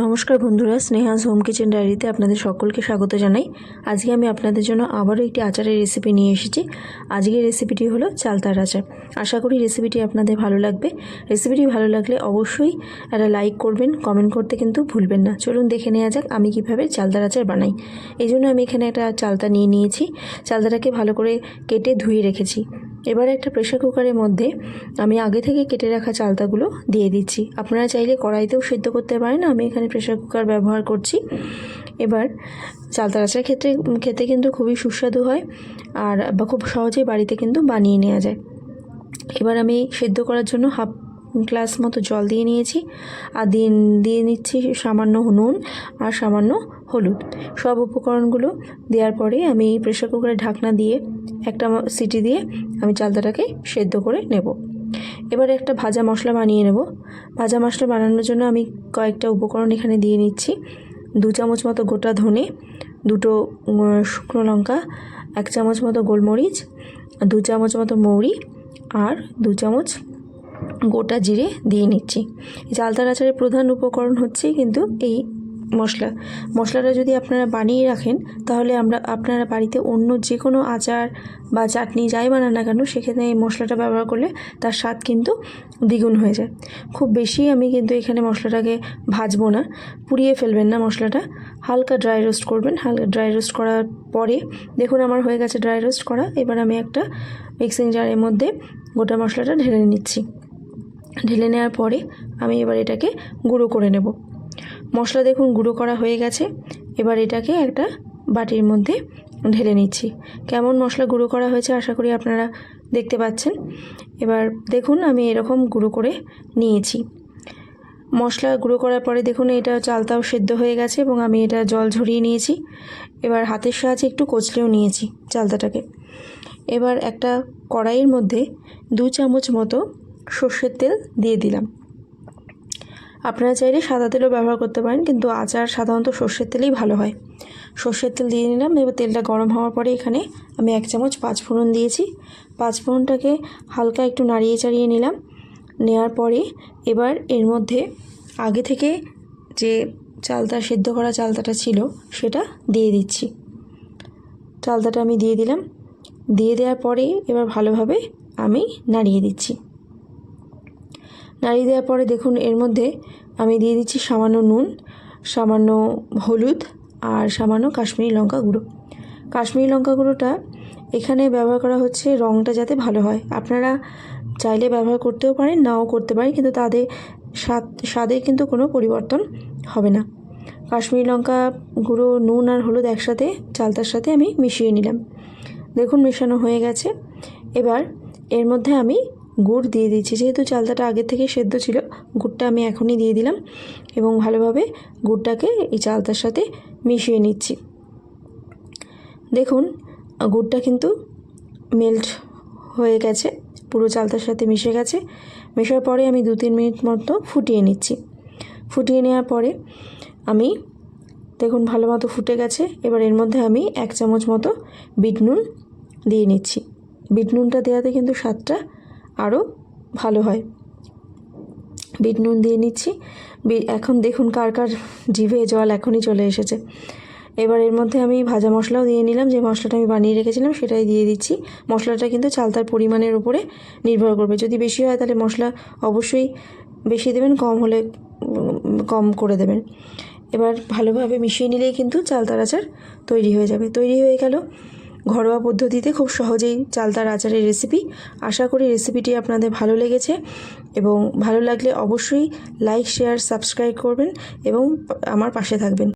নমস্কার বন্ধুরা, স্নেহাস home kitchen ডায়েরিতে আপনাদের সকলকে স্বাগত জানাই। আজকে আমি আপনাদের জন্য আবারও একটি আচারের রেসিপি নিয়ে এসেছি। আজকের রেসিপিটি হলো চালতার আচার। আশা করি রেসিপিটি আপনাদের ভালো লাগবে। রেসিপিটি ভালো লাগলে অবশ্যই একটা লাইক করবেন, কমেন্ট করতে কিন্তু ভুলবেন না। চলুন দেখে নেওয়া যাক আমি কীভাবে চালতার আচার বানাই। এই জন্য আমি এখানে একটা চালতা নিয়ে নিয়েছি। চালতাটাকে ভালো করে কেটে ধুয়ে রেখেছি। এবার একটা প্রেসার কুকারের মধ্যে আমি আগে থেকে কেটে রাখা চালতাগুলো দিয়ে দিচ্ছি। আপনারা চাইলে কড়াইতেও সিদ্ধ করতে পারেন, আমি এখানে প্রেসার কুকার ব্যবহার করছি। এবার চালতার আচার খেতে কিন্তু খুবই সুস্বাদু হয় আর খুব সহজেই বাড়িতে কিন্তু বানিয়ে নেওয়া যায়। এবার আমি সিদ্ধ করার জন্য হাফ গ্লাস মতো জল দিয়ে নিয়েছি আর দিয়ে নিচ্ছি সামান্য নুন আর সামান্য হলুদ। সব উপকরণগুলো দেওয়ার পরে আমি প্রেসার কুকারে ঢাকনা দিয়ে একটা সিটি দিয়ে আমি চালতাটাকে সেদ্ধ করে নেব। এবারে একটা ভাজা মশলা বানিয়ে নেব। ভাজা মশলা বানানোর জন্য আমি কয়েকটা উপকরণ এখানে দিয়ে নিচ্ছি। 2 চামচ মতো গোটা ধনে, 2টো শুকনো লঙ্কা, 1 চামচ মতো গোলমরিচ, 2 চামচ মতো মৌরি আর 2 চামচ গোটা জিরে দিয়ে নিচ্ছি। চালতার আচারের প্রধান উপকরণ হচ্ছে কিন্তু এই মশলাটা যদি আপনারা বানিয়ে রাখেন তাহলে আপনারা বাড়িতে অন্য যে কোনো আচার বা চাটনি যাই বানান না কেন সেখানে এই মশলাটা ব্যবহার করলে তার স্বাদ কিন্তু দ্বিগুণ হয়ে যায়। খুব বেশি আমি কিন্তু এখানে মশলাটাকে ভাজবো না, পুড়িয়ে ফেলবেন না মশলাটা, হালকা ড্রাই রোস্ট করবেন। হালকা ড্রাই রোস্ট করার পরে দেখুন আমার হয়ে গেছে ড্রাই রোস্ট করা। এবার আমি একটা মিক্সিং জারের মধ্যে গোটা মশলাটা ঢেলে নিচ্ছি। ঢেলে নেওয়ার পরে আমি এবার এটাকে গুঁড়ো করে নেব। মশলা দেখুন গুঁড়ো করা হয়ে গেছে। এবার এটাকে একটা বাটির মধ্যে ঢেলে নিচ্ছি। কেমন মশলা গুঁড়ো করা হয়েছে আশা করি আপনারা দেখতে পাচ্ছেন। এবার দেখুন আমি এরকম গুঁড়ো করে নিয়েছি। মশলা গুঁড়ো করার পরে দেখুন এটা চালতাও সেদ্ধ হয়ে গেছে এবং আমি এটা জল ঝরিয়ে নিয়েছি। এবার হাতের সাহায্যে একটু কচলেও নিয়েছি চালতাটাকে। এবার একটা কড়াইয়ের মধ্যে 2 চামচ মতো সর্ষের তেল দিয়ে দিলাম। আপনারা চাইলে সাদা তেলও ব্যবহার করতে পারেন, কিন্তু আচার সাধারণত সর্ষের তেলেই ভালো হয়। সর্ষের তেল দিয়ে নিলাম। এবার তেলটা গরম হওয়ার পরে এখানে আমি 1 চামচ 5 ফোড়ন দিয়েছি। 5 ফোড়নটাকে হালকা একটু নাড়িয়ে চাড়িয়ে নিলাম। নেওয়ার পরে এবার এর মধ্যে আগে থেকে যে সেদ্ধ করা চালতাটা ছিল সেটা দিয়ে দিচ্ছি। চালতাটা আমি দিয়ে দিলাম। দিয়ে দেওয়ার পরে এবার ভালোভাবে আমি নাড়িয়ে দিচ্ছি। নাড়িয়ে দেওয়ার পরে দেখুন এর মধ্যে আমি দিয়ে দিচ্ছি সামান্য নুন, সামান্য হলুদ আর সামান্য কাশ্মীরি লঙ্কা গুঁড়ো। কাশ্মীরি লঙ্কা গুঁড়োটা এখানে ব্যবহার করা হচ্ছে রঙটা যাতে ভালো হয়। আপনারা চাইলে ব্যবহার করতেও পারেন, নাও করতে পারেন, কিন্তু তাদের স্বাদের কিন্তু কোনো পরিবর্তন হবে না। কাশ্মীরি লঙ্কা গুঁড়ো, নুন আর হলুদ একসাথে চালতার সাথে আমি মিশিয়ে নিলাম। দেখুন মেশানো হয়ে গেছে। এবার এর মধ্যে আমি গুড় দিয়ে দিচ্ছি। যেহেতু চালতাটা আগে থেকে সেদ্ধ ছিল, গুড়টা আমি এখনই দিয়ে দিলাম এবং ভালোভাবে গুড়টাকে এই চালতার সাথে মিশিয়ে নিচ্ছি। দেখুন গুড়টা কিন্তু মেল্ট হয়ে গেছে, পুরো চালতার সাথে মিশে গেছে। মেশার পরে আমি 2-3 মিনিট মতো ফুটিয়ে নিচ্ছি। ফুটিয়ে নেওয়ার পরে আমি দেখুন ভালো মতো ফুটে গেছে। এবার এর মধ্যে আমি 1 চামচ মতো বিট নুন দিয়ে নিচ্ছি। বিট নুনটা দেওয়াতে কিন্তু স্বাদটা আরও ভালো হয়। বিট নুন দিয়ে নিচ্ছি। এখন দেখুন কার জিভে জল এখনই চলে এসেছে। এবার এর মধ্যে আমি ভাজা মশলাও দিয়ে নিলাম। যে মশলাটা আমি বানিয়ে রেখেছিলাম সেটাই দিয়ে দিচ্ছি। মশলাটা কিন্তু চালতার পরিমাণের উপরে নির্ভর করবে। যদি বেশি হয় তাহলে মশলা অবশ্যই বেশি দেবেন, কম হলে কম করে দেবেন। এবার ভালোভাবে মিশিয়ে নিলেই কিন্তু চালতার আচার তৈরি হয়ে যাবে। তৈরি হয়ে গেল ঘরোয়া পদ্ধতিতে খুব সহজেই চালতার আচারের রেসিপি। আশা করি রেসিপিটি আপনাদের ভালো লেগেছে এবং ভালো লাগলে অবশ্যই লাইক, শেয়ার, সাবস্ক্রাইব করবেন এবং আমার পাশে থাকবেন।